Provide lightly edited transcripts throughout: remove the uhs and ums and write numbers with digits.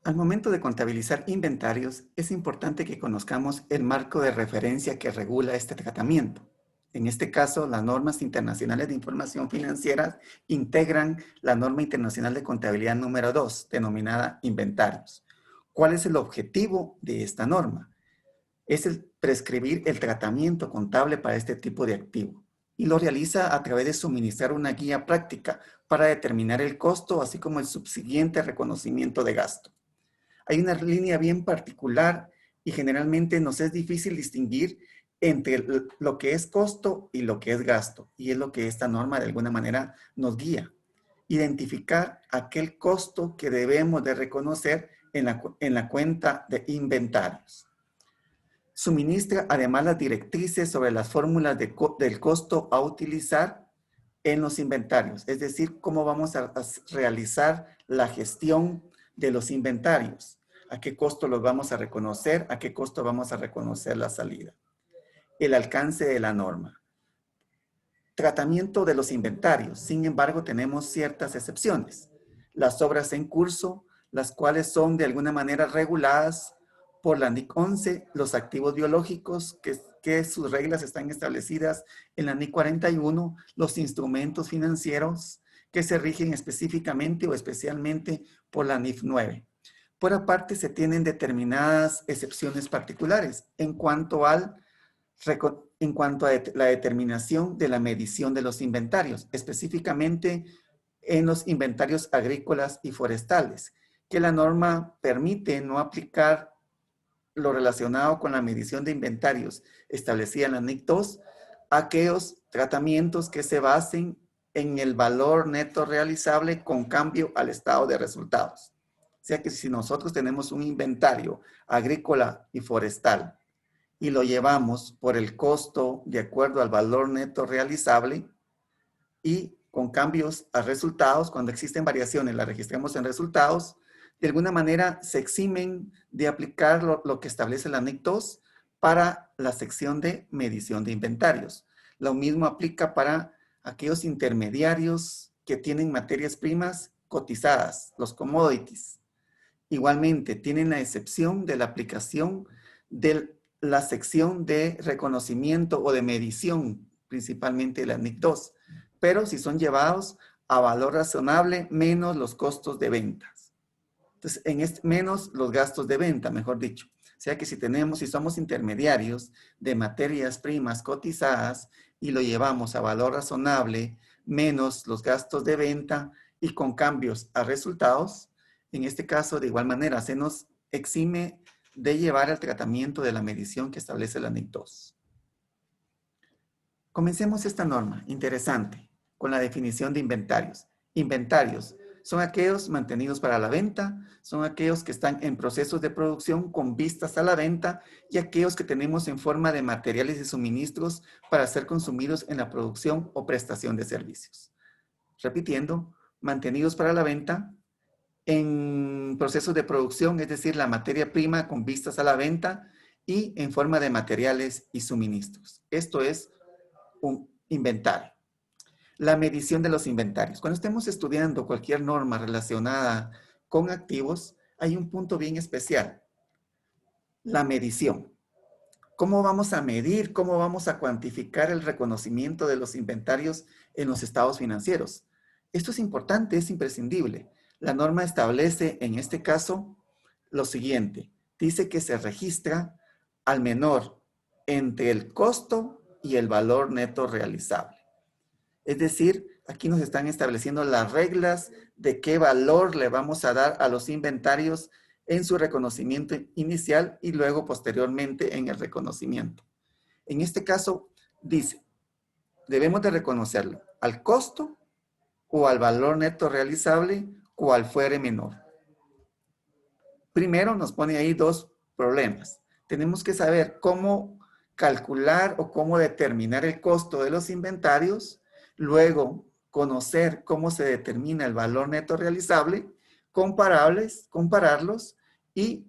Al momento de contabilizar inventarios, es importante que conozcamos el marco de referencia que regula este tratamiento. En este caso, las normas internacionales de información financiera integran la norma internacional de contabilidad número 2, denominada inventarios. ¿Cuál es el objetivo de esta norma? Es el prescribir el tratamiento contable para este tipo de activo y lo realiza a través de suministrar una guía práctica para determinar el costo, así como el subsiguiente reconocimiento de gasto. Hay una línea bien particular y generalmente nos es difícil distinguir entre lo que es costo y lo que es gasto. Y es lo que esta norma de alguna manera nos guía. Identificar aquel costo que debemos de reconocer en la cuenta de inventarios. Suministra además las directrices sobre las fórmulas del costo a utilizar en los inventarios, es decir, cómo vamos a realizar la gestión de los inventarios, a qué costo los vamos a reconocer, a qué costo vamos a reconocer la salida. El alcance de la norma. Tratamiento de los inventarios. Sin embargo, tenemos ciertas excepciones. Las obras en curso, las cuales son de alguna manera reguladas por la NIC 11, los activos biológicos, que sus reglas están establecidas en la NIC 41, los instrumentos financieros, que se rigen específicamente o especialmente por la NIF 9. Por aparte, se tienen determinadas excepciones particulares en cuanto a la determinación de la medición de los inventarios, específicamente en los inventarios agrícolas y forestales, que la norma permite no aplicar lo relacionado con la medición de inventarios establecida en la NIC 2, aquellos tratamientos que se basen en el valor neto realizable con cambio al estado de resultados. O sea que si nosotros tenemos un inventario agrícola y forestal y lo llevamos por el costo de acuerdo al valor neto realizable y con cambios a resultados, cuando existen variaciones, las registramos en resultados, de alguna manera se eximen de aplicar lo que establece la NIC 2 para la sección de medición de inventarios. Lo mismo aplica para aquellos intermediarios que tienen materias primas cotizadas, los commodities. Igualmente, tienen la excepción de la aplicación de la sección de reconocimiento o de medición, principalmente de la NIC 2, pero si son llevados a valor razonable menos los costos de ventas. Entonces, menos los gastos de venta, mejor dicho. O sea que si somos intermediarios de materias primas cotizadas y lo llevamos a valor razonable menos los gastos de venta y con cambios a resultados, en este caso, de igual manera, se nos exime de llevar al tratamiento de la medición que establece la NIC 2. Comencemos esta norma, interesante, con la definición de inventarios. Inventarios son aquellos mantenidos para la venta, son aquellos que están en procesos de producción con vistas a la venta y aquellos que tenemos en forma de materiales y suministros para ser consumidos en la producción o prestación de servicios. Repitiendo, mantenidos para la venta, en procesos de producción, es decir, la materia prima con vistas a la venta y en forma de materiales y suministros. Esto es un inventario. La medición de los inventarios. Cuando estemos estudiando cualquier norma relacionada con activos, hay un punto bien especial, la medición. ¿Cómo vamos a medir, cómo vamos a cuantificar el reconocimiento de los inventarios en los estados financieros? Esto es importante, es imprescindible. La norma establece en este caso lo siguiente. Dice que se registra al menor entre el costo y el valor neto realizable. Es decir, aquí nos están estableciendo las reglas de qué valor le vamos a dar a los inventarios en su reconocimiento inicial y luego posteriormente en el reconocimiento. En este caso, dice, debemos de reconocerlo al costo o al valor neto realizable, cual fuere menor. Primero nos pone ahí dos problemas. Tenemos que saber cómo calcular o cómo determinar el costo de los inventarios, luego conocer cómo se determina el valor neto realizable, compararlos y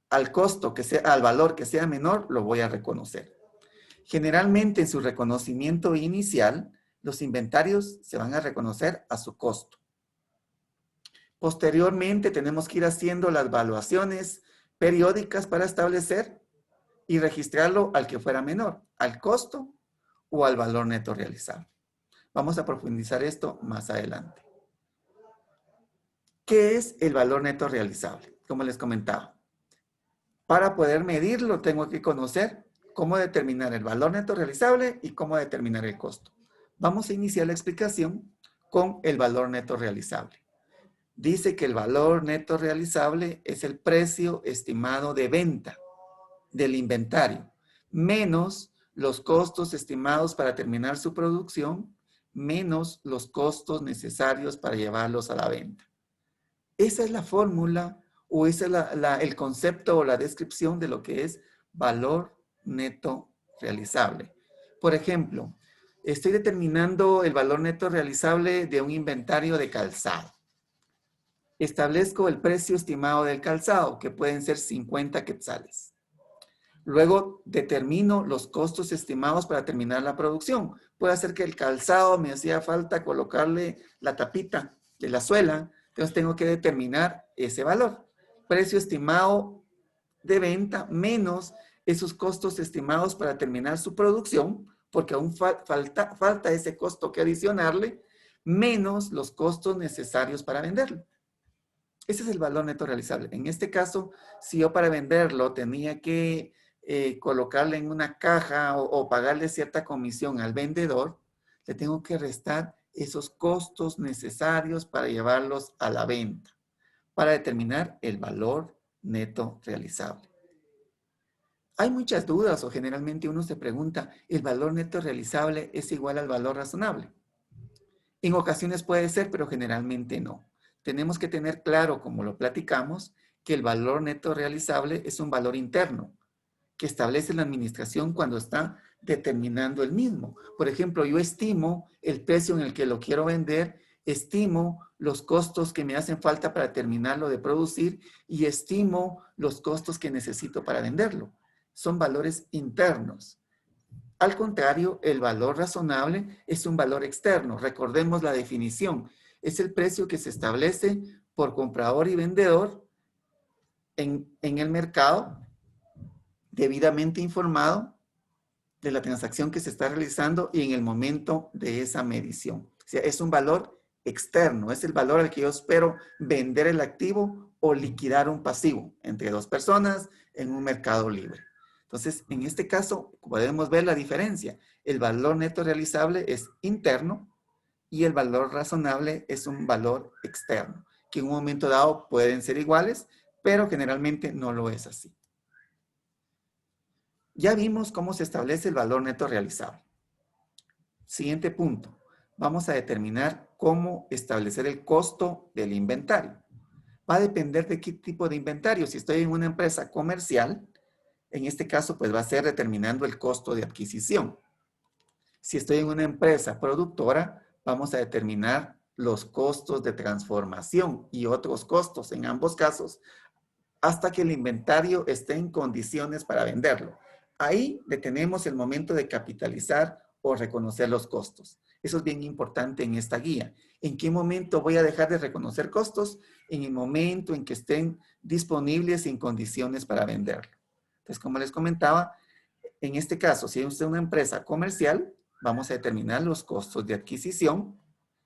al costo que sea, al valor que sea menor, lo voy a reconocer. Generalmente en su reconocimiento inicial, los inventarios se van a reconocer a su costo. Posteriormente tenemos que ir haciendo las evaluaciones periódicas para establecer y registrarlo al que fuera menor, al costo o al valor neto realizable. Vamos a profundizar esto más adelante. ¿Qué es el valor neto realizable? Como les comentaba, para poder medirlo tengo que conocer cómo determinar el valor neto realizable y cómo determinar el costo. Vamos a iniciar la explicación con el valor neto realizable. Dice que el valor neto realizable es el precio estimado de venta del inventario, menos los costos estimados para terminar su producción, menos los costos necesarios para llevarlos a la venta. Esa es la fórmula o ese es el concepto o la descripción de lo que es valor neto realizable. Por ejemplo, estoy determinando el valor neto realizable de un inventario de calzado. Establezco el precio estimado del calzado, que pueden ser 50 quetzales. Luego determino los costos estimados para terminar la producción. Puede ser que el calzado me hacía falta colocarle la tapita de la suela, entonces tengo que determinar ese valor. Precio estimado de venta menos esos costos estimados para terminar su producción, porque aún falta ese costo que adicionarle, menos los costos necesarios para venderlo. Ese es el valor neto realizable. En este caso, si yo para venderlo tenía que colocarle en una caja o pagarle cierta comisión al vendedor, le tengo que restar esos costos necesarios para llevarlos a la venta, para determinar el valor neto realizable. Hay muchas dudas o generalmente uno se pregunta, ¿el valor neto realizable es igual al valor razonable? En ocasiones puede ser, pero generalmente no. Tenemos que tener claro, como lo platicamos, que el valor neto realizable es un valor interno que establece la administración cuando está determinando el mismo. Por ejemplo, yo estimo el precio en el que lo quiero vender, estimo los costos que me hacen falta para terminarlo de producir y estimo los costos que necesito para venderlo. Son valores internos. Al contrario, el valor razonable es un valor externo. Recordemos la definición. Es el precio que se establece por comprador y vendedor en el mercado, debidamente informado de la transacción que se está realizando y en el momento de esa medición. O sea, es un valor externo, es el valor al que yo espero vender el activo o liquidar un pasivo entre dos personas en un mercado libre. Entonces, en este caso, podemos ver la diferencia. El valor neto realizable es interno y el valor razonable es un valor externo, que en un momento dado pueden ser iguales, pero generalmente no lo es así. Ya vimos cómo se establece el valor neto realizable. Siguiente punto. Vamos a determinar cómo establecer el costo del inventario. Va a depender de qué tipo de inventario. Si estoy en una empresa comercial, en este caso, pues va a ser determinando el costo de adquisición. Si estoy en una empresa productora, vamos a determinar los costos de transformación y otros costos en ambos casos hasta que el inventario esté en condiciones para venderlo. Ahí detenemos el momento de capitalizar o reconocer los costos. Eso es bien importante en esta guía. ¿En qué momento voy a dejar de reconocer costos? En el momento en que estén disponibles en condiciones para venderlo. Entonces, como les comentaba, en este caso, si es una empresa comercial, vamos a determinar los costos de adquisición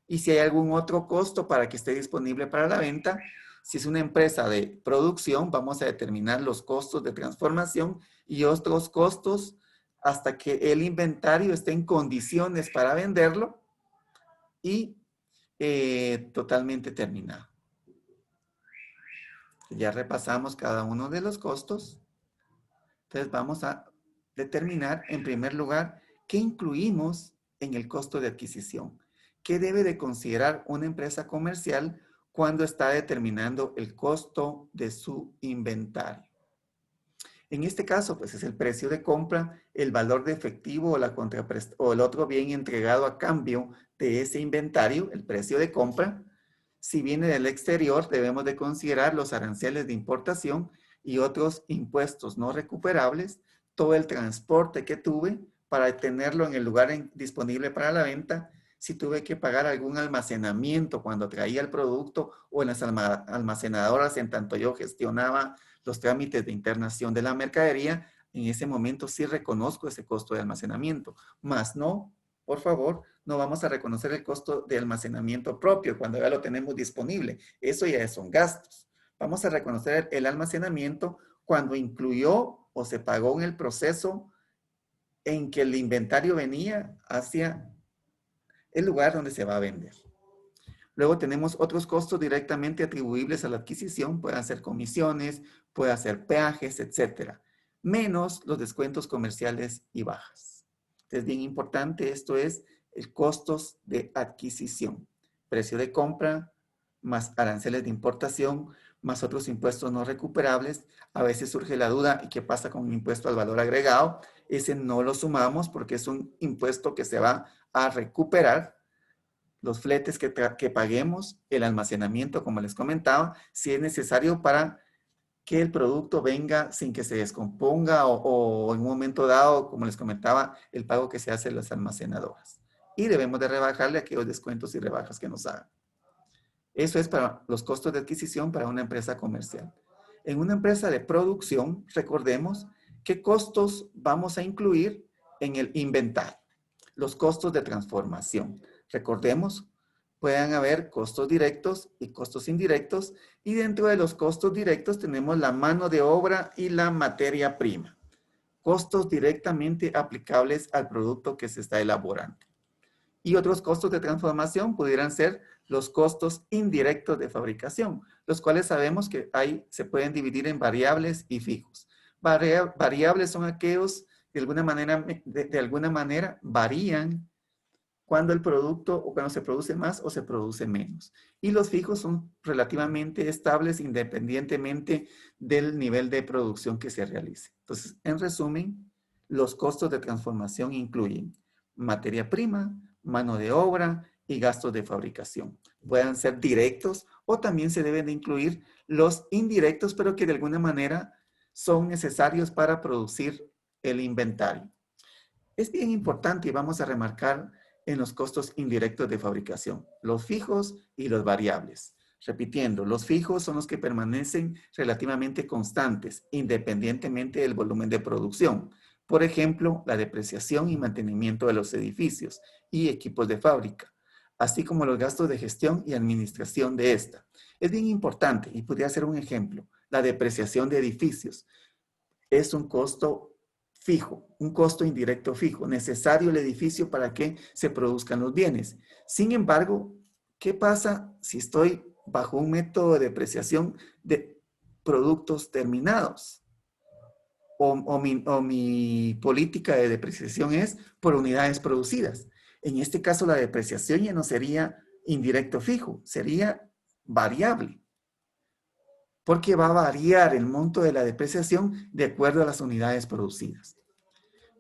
y si hay algún otro costo para que esté disponible para la venta. Si es una empresa de producción, vamos a determinar los costos de transformación y otros costos hasta que el inventario esté en condiciones para venderlo y totalmente terminado. Ya repasamos cada uno de los costos. Entonces vamos a determinar en primer lugar qué incluimos en el costo de adquisición. ¿Qué debe de considerar una empresa comercial cuando está determinando el costo de su inventario? En este caso, pues es el precio de compra, el valor de efectivo o el otro bien entregado a cambio de ese inventario, el precio de compra. Si viene del exterior, debemos de considerar los aranceles de importación y otros impuestos no recuperables, todo el transporte que tuve para tenerlo en el lugar disponible para la venta. si tuve que pagar algún almacenamiento cuando traía el producto o en las almacenadoras en tanto yo gestionaba los trámites de internación de la mercadería, en ese momento sí reconozco ese costo de almacenamiento, más no, por favor, no vamos a reconocer el costo de almacenamiento propio cuando ya lo tenemos disponible. Eso ya son gastos. Vamos a reconocer el almacenamiento cuando incluyó o se pagó en el proceso en que el inventario venía hacia el lugar donde se va a vender. Luego tenemos otros costos directamente atribuibles a la adquisición, pueden ser comisiones, pueden ser peajes, etcétera, menos los descuentos comerciales y bajas. Entonces, bien importante, esto es el costos de adquisición, precio de compra, más aranceles de importación, más otros impuestos no recuperables. A veces surge la duda, ¿y qué pasa con un impuesto al valor agregado? Ese no lo sumamos porque es un impuesto que se va a recuperar. Los fletes que paguemos, el almacenamiento, como les comentaba, si es necesario para que el producto venga sin que se descomponga o en un momento dado, como les comentaba, el pago que se hace en las almacenadoras. Y debemos de rebajarle aquellos descuentos y rebajas que nos hagan. Eso es para los costos de adquisición para una empresa comercial. En una empresa de producción, recordemos qué costos vamos a incluir en el inventario. Los costos de transformación. Recordemos, pueden haber costos directos y costos indirectos, y dentro de los costos directos tenemos la mano de obra y la materia prima. Costos directamente aplicables al producto que se está elaborando. Y otros costos de transformación pudieran ser los costos indirectos de fabricación, los cuales sabemos que se pueden dividir en variables y fijos. Variables son aquellos de alguna manera varían cuando el producto o cuando se produce más o se produce menos. Y los fijos son relativamente estables independientemente del nivel de producción que se realice. Entonces, en resumen, los costos de transformación incluyen materia prima, mano de obra y gastos de fabricación. Pueden ser directos o también se deben de incluir los indirectos, pero que de alguna manera son necesarios para producir el inventario. Es bien importante y vamos a remarcar en los costos indirectos de fabricación, los fijos y los variables. Repitiendo, los fijos son los que permanecen relativamente constantes, independientemente del volumen de producción. Por ejemplo, la depreciación y mantenimiento de los edificios y equipos de fábrica, así como los gastos de gestión y administración de esta. Es bien importante y podría ser un ejemplo. La depreciación de edificios es un costo fijo, un costo indirecto fijo, necesario el edificio para que se produzcan los bienes. Sin embargo, ¿qué pasa si estoy bajo un método de depreciación de productos terminados? O mi política de depreciación es por unidades producidas. En este caso, la depreciación ya no sería indirecto fijo, sería variable, porque va a variar el monto de la depreciación de acuerdo a las unidades producidas.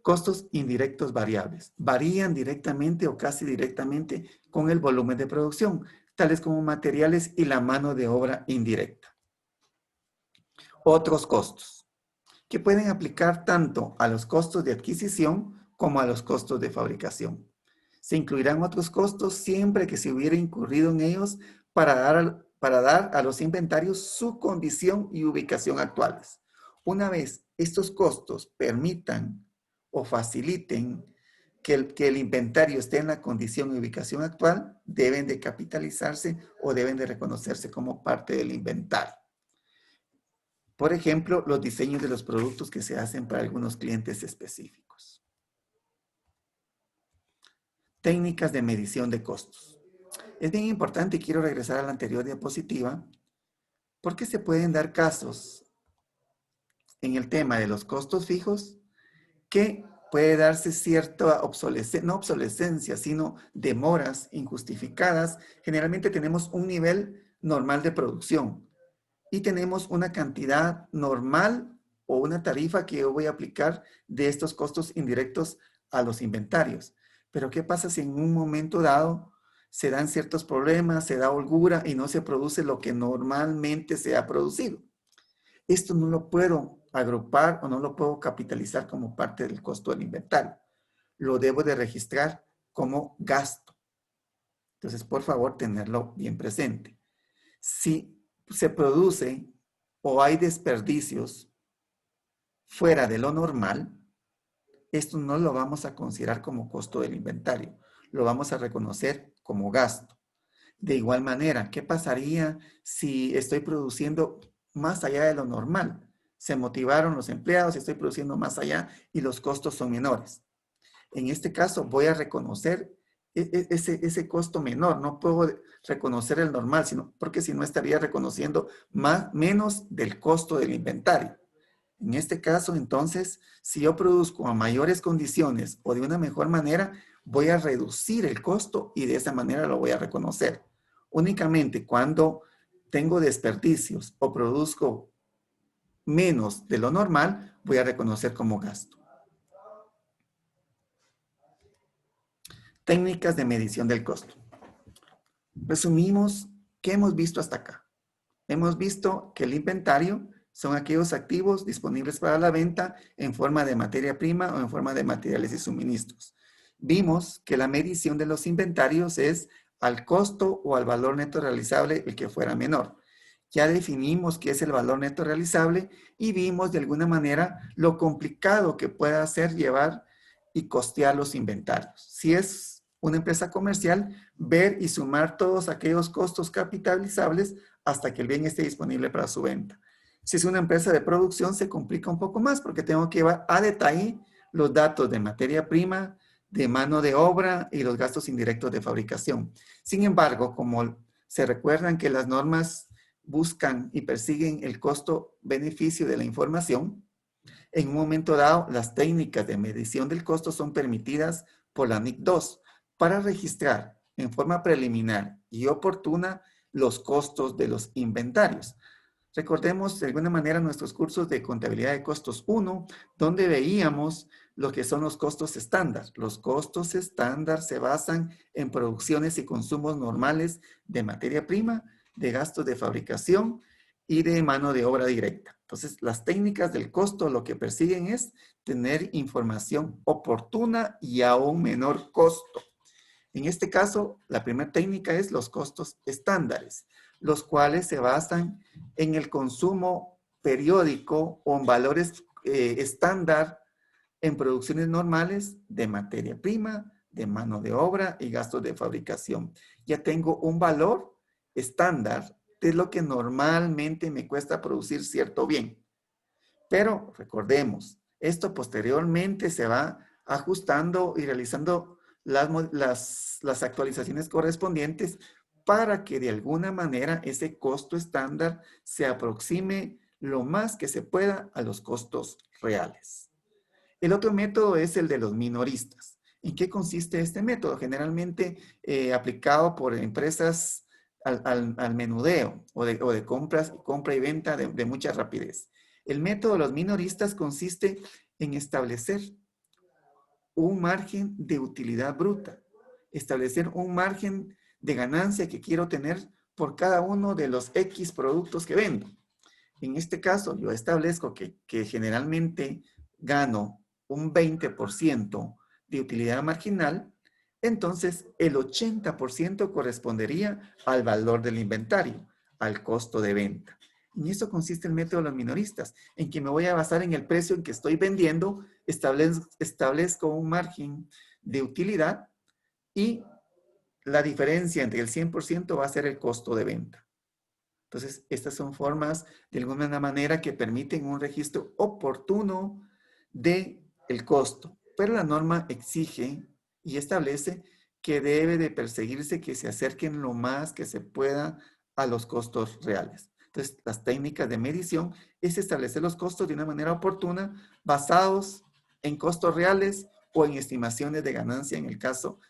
Costos indirectos variables. Varían directamente o casi directamente con el volumen de producción, tales como materiales y la mano de obra indirecta. Otros costos, que pueden aplicar tanto a los costos de adquisición como a los costos de fabricación. Se incluirán otros costos siempre que se hubiera incurrido en ellos para dar a los inventarios su condición y ubicación actuales. Una vez estos costos permitan o faciliten que el inventario esté en la condición y ubicación actual, deben de capitalizarse o deben de reconocerse como parte del inventario. Por ejemplo, los diseños de los productos que se hacen para algunos clientes específicos. Técnicas de medición de costos. Es bien importante y quiero regresar a la anterior diapositiva porque se pueden dar casos en el tema de los costos fijos que puede darse cierta obsolescencia, no obsolescencia, sino demoras injustificadas. Generalmente tenemos un nivel normal de producción y tenemos una cantidad normal o una tarifa que yo voy a aplicar de estos costos indirectos a los inventarios. Pero ¿qué pasa si en un momento dado se dan ciertos problemas, se da holgura y no se produce lo que normalmente se ha producido? Esto no lo puedo agrupar o no lo puedo capitalizar como parte del costo del inventario. Lo debo de registrar como gasto. Entonces, por favor, tenerlo bien presente. Si se produce o hay desperdicios fuera de lo normal, esto no lo vamos a considerar como costo del inventario, lo vamos a reconocer como gasto. De igual manera, ¿qué pasaría si estoy produciendo más allá de lo normal? Se motivaron los empleados, estoy produciendo más allá y los costos son menores. En este caso voy a reconocer ese costo menor, no puedo reconocer el normal, porque si no estaría reconociendo menos del costo del inventario. En este caso, entonces, si yo produzco a mayores condiciones o de una mejor manera, voy a reducir el costo y de esa manera lo voy a reconocer. Únicamente cuando tengo desperdicios o produzco menos de lo normal, voy a reconocer como gasto. Técnicas de medición del costo. Resumimos, ¿qué hemos visto hasta acá? Hemos visto que el inventario son aquellos activos disponibles para la venta en forma de materia prima o en forma de materiales y suministros. Vimos que la medición de los inventarios es al costo o al valor neto realizable el que fuera menor. Ya definimos qué es el valor neto realizable y vimos de alguna manera lo complicado que puede ser llevar y costear los inventarios. Si es una empresa comercial, ver y sumar todos aquellos costos capitalizables hasta que el bien esté disponible para su venta. Si es una empresa de producción, se complica un poco más porque tengo que llevar a detalle los datos de materia prima, de mano de obra y los gastos indirectos de fabricación. Sin embargo, como se recuerdan que las normas buscan y persiguen el costo-beneficio de la información, en un momento dado, las técnicas de medición del costo son permitidas por la NIC 2 para registrar en forma preliminar y oportuna los costos de los inventarios. Recordemos de alguna manera nuestros cursos de contabilidad de costos 1, donde veíamos lo que son los costos estándar. Los costos estándar se basan en producciones y consumos normales de materia prima, de gastos de fabricación y de mano de obra directa. Entonces, las técnicas del costo lo que persiguen es tener información oportuna y a un menor costo. En este caso, la primera técnica es los costos estándares, los cuales se basan en el consumo periódico o en valores estándar en producciones normales de materia prima, de mano de obra y gastos de fabricación. Ya tengo un valor estándar de lo que normalmente me cuesta producir cierto bien. Pero recordemos, esto posteriormente se va ajustando y realizando las actualizaciones correspondientes para que de alguna manera ese costo estándar se aproxime lo más que se pueda a los costos reales. El otro método es el de los minoristas. ¿En qué consiste este método? Generalmente aplicado por empresas al menudeo o de compra y venta de mucha rapidez. El método de los minoristas consiste en establecer un margen de utilidad bruta, establecer un margen de ganancia que quiero tener por cada uno de los X productos que vendo. En este caso, yo establezco que generalmente gano un 20% de utilidad marginal, entonces el 80% correspondería al valor del inventario, al costo de venta. En eso consiste el método de los minoristas, en que me voy a basar en el precio en que estoy vendiendo, establezco un margen de utilidad y la diferencia entre el 100% va a ser el costo de venta. Entonces, estas son formas de alguna manera que permiten un registro oportuno del costo, pero la norma exige y establece que debe de perseguirse que se acerquen lo más que se pueda a los costos reales. Entonces, las técnicas de medición es establecer los costos de una manera oportuna basados en costos reales o en estimaciones de ganancia en el caso,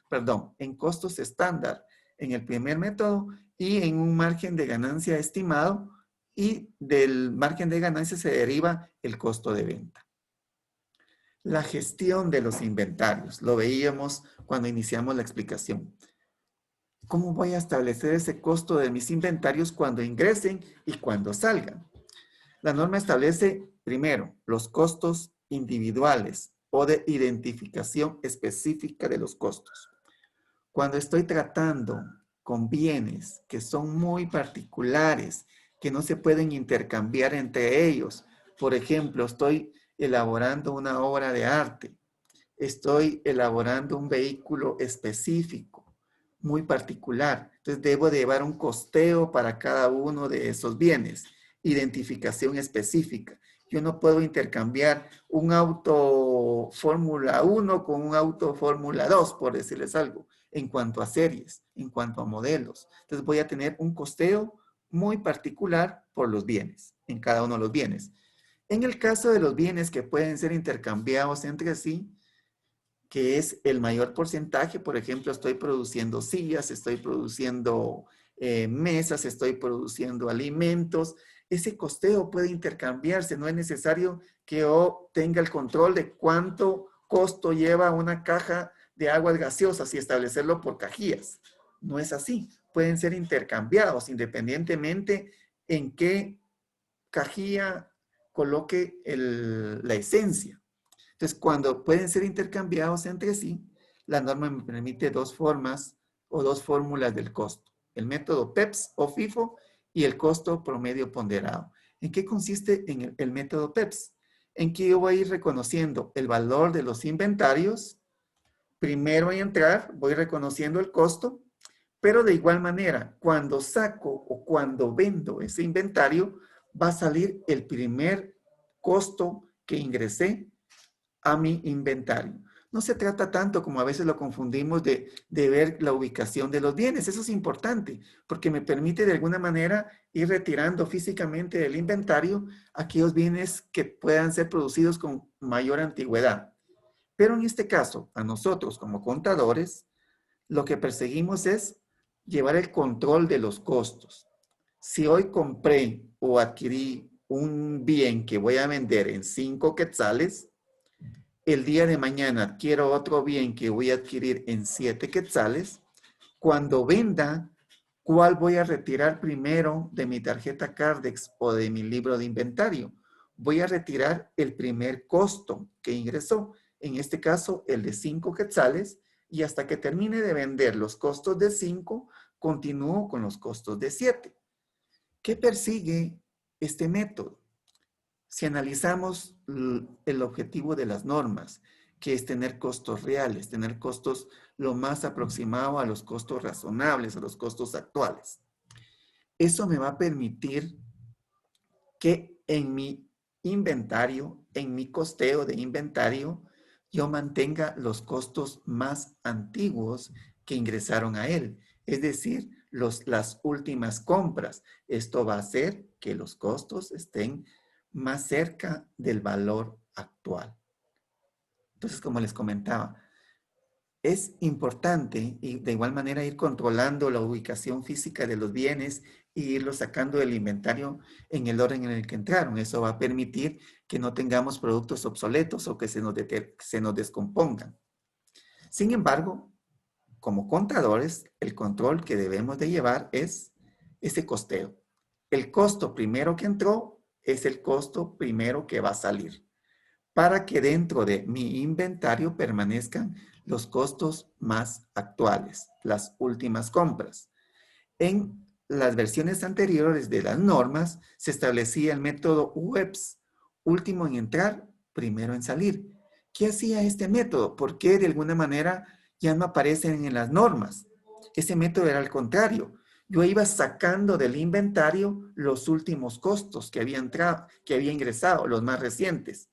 en costos estándar en el primer método y en un margen de ganancia estimado, y del margen de ganancia se deriva el costo de venta. La gestión de los inventarios, lo veíamos cuando iniciamos la explicación. ¿Cómo voy a establecer ese costo de mis inventarios cuando ingresen y cuando salgan? La norma establece, primero, los costos individuales o de identificación específica de los costos. Cuando estoy tratando con bienes que son muy particulares, que no se pueden intercambiar entre ellos. Por ejemplo, estoy elaborando una obra de arte, estoy elaborando un vehículo específico, muy particular. Entonces debo de llevar un costeo para cada uno de esos bienes, identificación específica. Yo no puedo intercambiar un auto Fórmula 1 con un auto Fórmula 2, por decirles algo, en cuanto a series, en cuanto a modelos. Entonces voy a tener un costeo muy particular por los bienes, en cada uno de los bienes. En el caso de los bienes que pueden ser intercambiados entre sí, que es el mayor porcentaje, por ejemplo, estoy produciendo sillas, estoy produciendo mesas, estoy produciendo alimentos, ese costeo puede intercambiarse, no es necesario que yo tenga el control de cuánto costo lleva una caja de aguas gaseosas y establecerlo por cajías. No es así, pueden ser intercambiados independientemente en qué cajilla coloque la esencia. Entonces, cuando pueden ser intercambiados entre sí, la norma me permite dos formas o dos fórmulas del costo. El método PEPS o FIFO y el costo promedio ponderado. ¿En qué consiste el método PEPS? En que yo voy a ir reconociendo el valor de los inventarios. Primero en entrar, voy reconociendo el costo, pero de igual manera, cuando saco o cuando vendo ese inventario, va a salir el primer costo que ingresé a mi inventario. No se trata tanto como a veces lo confundimos de ver la ubicación de los bienes. Eso es importante porque me permite de alguna manera ir retirando físicamente del inventario aquellos bienes que puedan ser producidos con mayor antigüedad. Pero en este caso, a nosotros como contadores, lo que perseguimos es llevar el control de los costos. Si hoy compré o adquirí un bien que voy a vender en 5 quetzales, el día de mañana adquiero otro bien que voy a adquirir en 7 quetzales, cuando venda, ¿cuál voy a retirar primero de mi tarjeta Cardex o de mi libro de inventario? Voy a retirar el primer costo que ingresó, en este caso el de 5 quetzales, y hasta que termine de vender los costos de 5, continúo con los costos de 7. ¿Qué persigue este método? Si analizamos el objetivo de las normas, que es tener costos reales, tener costos lo más aproximado a los costos razonables, a los costos actuales. Eso me va a permitir que en mi inventario, en mi costeo de inventario, yo mantenga los costos más antiguos que ingresaron a él. Es decir, las últimas compras. Esto va a hacer que los costos estén más cerca del valor actual. Entonces, como les comentaba, es importante y de igual manera ir controlando la ubicación física de los bienes e irlos sacando del inventario en el orden en el que entraron. Eso va a permitir que no tengamos productos obsoletos o que se nos descompongan. Sin embargo, como contadores, el control que debemos de llevar es ese costeo. El costo primero que entró es el costo primero que va a salir, para que dentro de mi inventario permanezcan los costos más actuales, las últimas compras. En las versiones anteriores de las normas se establecía el método UEPS, último en entrar, primero en salir. ¿Qué hacía este método? ¿Por qué de alguna manera ya no aparecen en las normas? Ese método era al contrario. Yo iba sacando del inventario los últimos costos que había entrado, que había ingresado, los más recientes.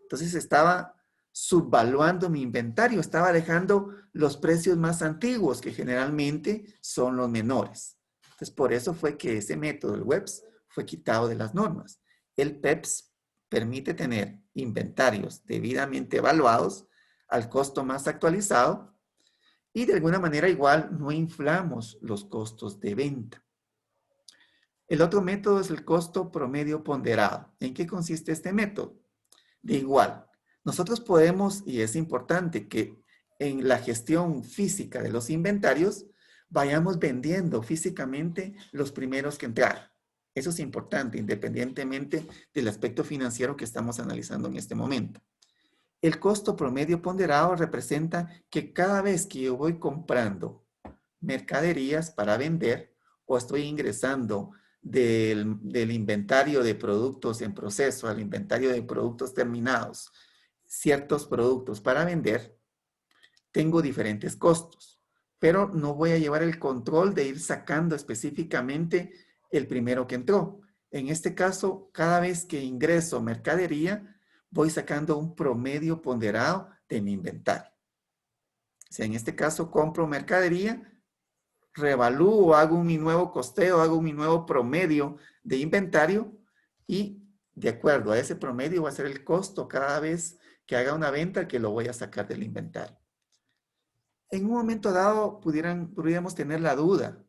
Entonces estaba subvaluando mi inventario, estaba dejando los precios más antiguos, que generalmente son los menores. Entonces, por eso fue que ese método, el WEPS, fue quitado de las normas. El PEPS permite tener inventarios debidamente evaluados al costo más actualizado y de alguna manera igual no inflamos los costos de venta. El otro método es el costo promedio ponderado. ¿En qué consiste este método? De igual, nosotros podemos, y es importante que en la gestión física de los inventarios, vayamos vendiendo físicamente los primeros que entrar. Eso es importante, independientemente del aspecto financiero que estamos analizando en este momento. El costo promedio ponderado representa que cada vez que yo voy comprando mercaderías para vender o estoy ingresando del inventario de productos en proceso al inventario de productos terminados, ciertos productos para vender, tengo diferentes costos, pero no voy a llevar el control de ir sacando específicamente el primero que entró. En este caso, cada vez que ingreso mercadería, voy sacando un promedio ponderado de mi inventario. O sea, en este caso, compro mercadería, reevalúo, hago mi nuevo costeo, hago mi nuevo promedio de inventario y de acuerdo a ese promedio va a ser el costo cada vez que haga una venta que lo voy a sacar del inventario. En un momento dado pudiéramos tener la duda,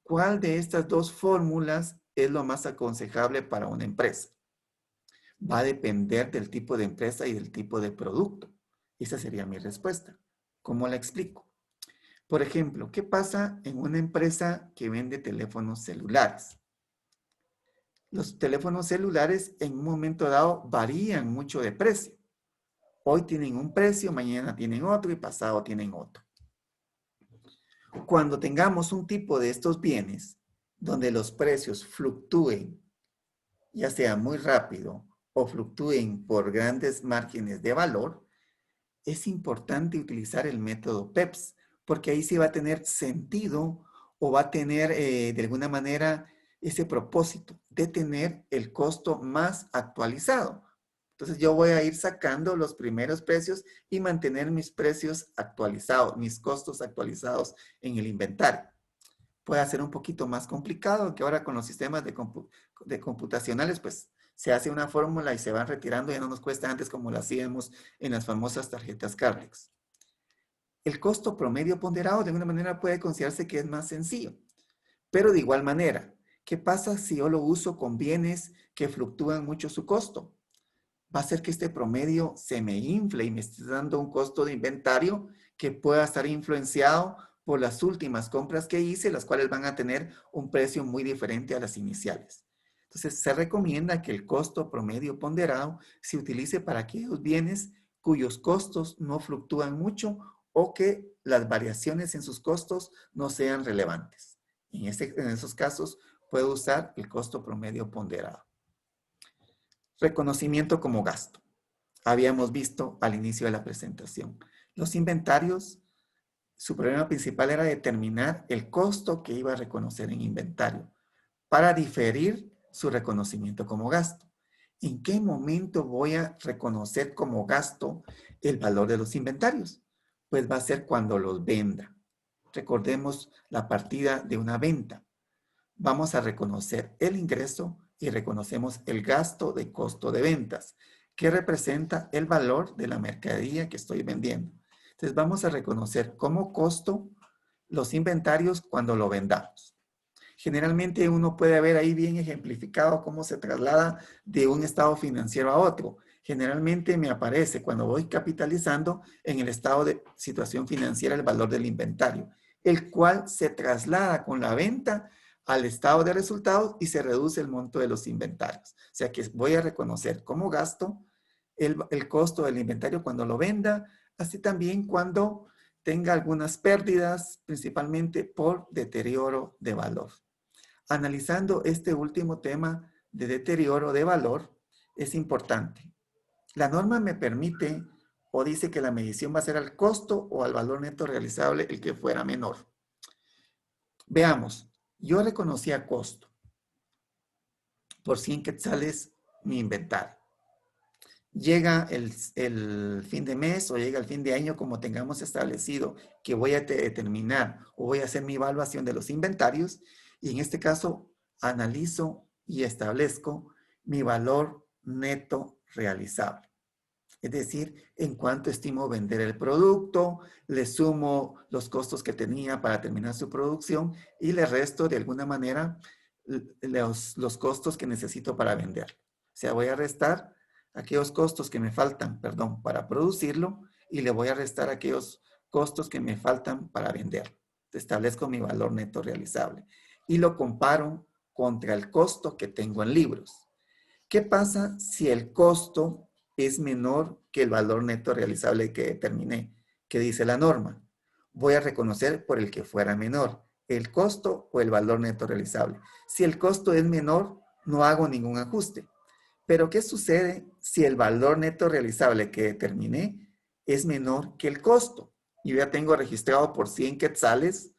¿cuál de estas dos fórmulas es lo más aconsejable para una empresa? Va a depender del tipo de empresa y del tipo de producto. Esa sería mi respuesta. ¿Cómo la explico? Por ejemplo, ¿qué pasa en una empresa que vende teléfonos celulares? Los teléfonos celulares en un momento dado varían mucho de precio. Hoy tienen un precio, mañana tienen otro y pasado tienen otro. Cuando tengamos un tipo de estos bienes donde los precios fluctúen, ya sea muy rápido o fluctúen por grandes márgenes de valor, es importante utilizar el método PEPS, porque ahí sí va a tener sentido o va a tener de alguna manera ese propósito de tener el costo más actualizado. Entonces yo voy a ir sacando los primeros precios y mantener mis precios actualizados, mis costos actualizados en el inventario. Puede ser un poquito más complicado, que ahora con los sistemas de computacionales, pues se hace una fórmula y se van retirando, ya no nos cuesta antes como lo hacíamos en las famosas tarjetas Carlex. El costo promedio ponderado de alguna manera puede considerarse que es más sencillo, pero de igual manera, ¿qué pasa si yo lo uso con bienes que fluctúan mucho su costo? Va a hacer que este promedio se me infle y me esté dando un costo de inventario que pueda estar influenciado por las últimas compras que hice, las cuales van a tener un precio muy diferente a las iniciales. Entonces, se recomienda que el costo promedio ponderado se utilice para aquellos bienes cuyos costos no fluctúan mucho o que las variaciones en sus costos no sean relevantes. En esos casos, puedo usar el costo promedio ponderado. Reconocimiento como gasto. Habíamos visto al inicio de la presentación. Los inventarios, su problema principal era determinar el costo que iba a reconocer en inventario para diferir su reconocimiento como gasto. ¿En qué momento voy a reconocer como gasto el valor de los inventarios? Pues va a ser cuando los venda. Recordemos la partida de una venta. Vamos a reconocer el ingreso y reconocemos el gasto de costo de ventas, que representa el valor de la mercadería que estoy vendiendo. Entonces vamos a reconocer como costo los inventarios cuando lo vendamos. Generalmente uno puede ver ahí bien ejemplificado cómo se traslada de un estado financiero a otro. Generalmente me aparece cuando voy capitalizando en el estado de situación financiera el valor del inventario, el cual se traslada con la venta al estado de resultados y se reduce el monto de los inventarios. O sea que voy a reconocer como gasto el costo del inventario cuando lo venda, así también cuando tenga algunas pérdidas, principalmente por deterioro de valor. Analizando este último tema de deterioro de valor, es importante. La norma me permite o dice que la medición va a ser al costo o al valor neto realizable el que fuera menor. Veamos, yo reconocía costo por 100 quetzales mi inventario. Llega el fin de mes o llega el fin de año como tengamos establecido que voy a determinar o voy a hacer mi evaluación de los inventarios y en este caso analizo y establezco mi valor neto realizable. Es decir, en cuánto estimo vender el producto, le sumo los costos que tenía para terminar su producción y le resto de alguna manera los costos que necesito para vender. O sea, voy a restar aquellos costos que me faltan, perdón, para producirlo y le voy a restar aquellos costos que me faltan para venderlo. Establezco mi valor neto realizable y lo comparo contra el costo que tengo en libros. ¿Qué pasa si el costo es menor que el valor neto realizable que determiné, que dice la norma? voy a reconocer por el que fuera menor, el costo o el valor neto realizable. Si el costo es menor, no hago ningún ajuste. Pero ¿qué sucede si el valor neto realizable que determiné es menor que el costo? Yo ya tengo registrado por 100 quetzales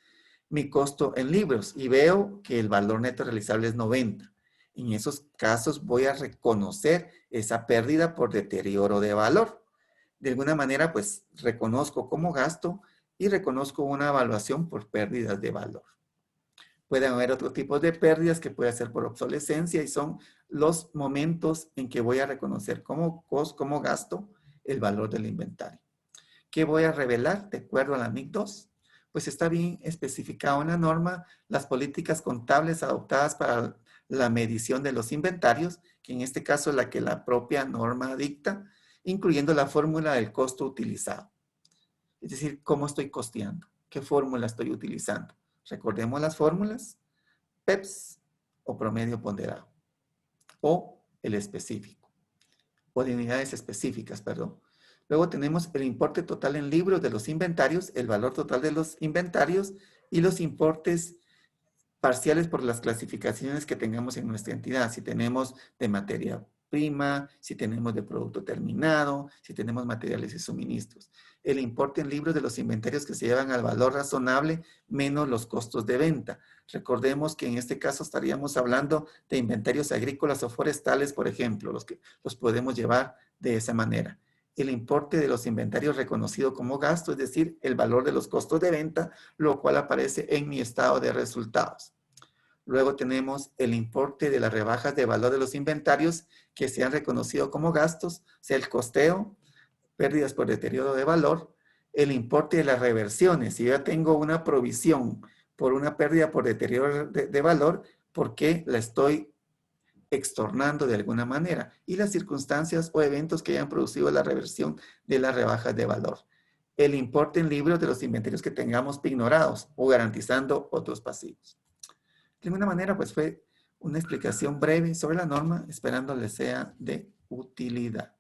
mi costo en libros y veo que el valor neto realizable es 90. En esos casos voy a reconocer esa pérdida por deterioro de valor. De alguna manera, pues reconozco como gasto y reconozco una evaluación por pérdidas de valor. Pueden haber otros tipos de pérdidas que puede ser por obsolescencia y son los momentos en que voy a reconocer como gasto el valor del inventario. ¿Qué voy a revelar de acuerdo a la NIC 2? Pues está bien especificado en la norma las políticas contables adoptadas para la medición de los inventarios, que en este caso es la que la propia norma dicta, incluyendo la fórmula del costo utilizado. Es decir, cómo estoy costeando, qué fórmula estoy utilizando. Recordemos las fórmulas, PEPS o promedio ponderado, o el específico, o de unidades específicas, perdón. Luego tenemos el importe total en libros de los inventarios, el valor total de los inventarios y los importes parciales por las clasificaciones que tengamos en nuestra entidad. Si tenemos de materia prima, si tenemos de producto terminado, si tenemos materiales y suministros. El importe en libros de los inventarios que se llevan al valor razonable menos los costos de venta. Recordemos que en este caso estaríamos hablando de inventarios agrícolas o forestales, por ejemplo, los que los podemos llevar de esa manera. El importe de los inventarios reconocido como gasto, es decir, el valor de los costos de venta, lo cual aparece en mi estado de resultados. Luego tenemos el importe de las rebajas de valor de los inventarios que se han reconocido como gastos, sea el costeo, pérdidas por deterioro de valor, el importe de las reversiones. Si yo ya tengo una provisión por una pérdida por deterioro de valor, ¿por qué la estoy extornando de alguna manera? Y las circunstancias o eventos que hayan producido la reversión de las rebajas de valor. El importe en libros de los inventarios que tengamos pignorados o garantizando otros pasivos. De alguna manera, pues fue una explicación breve sobre la norma, esperando les sea de utilidad.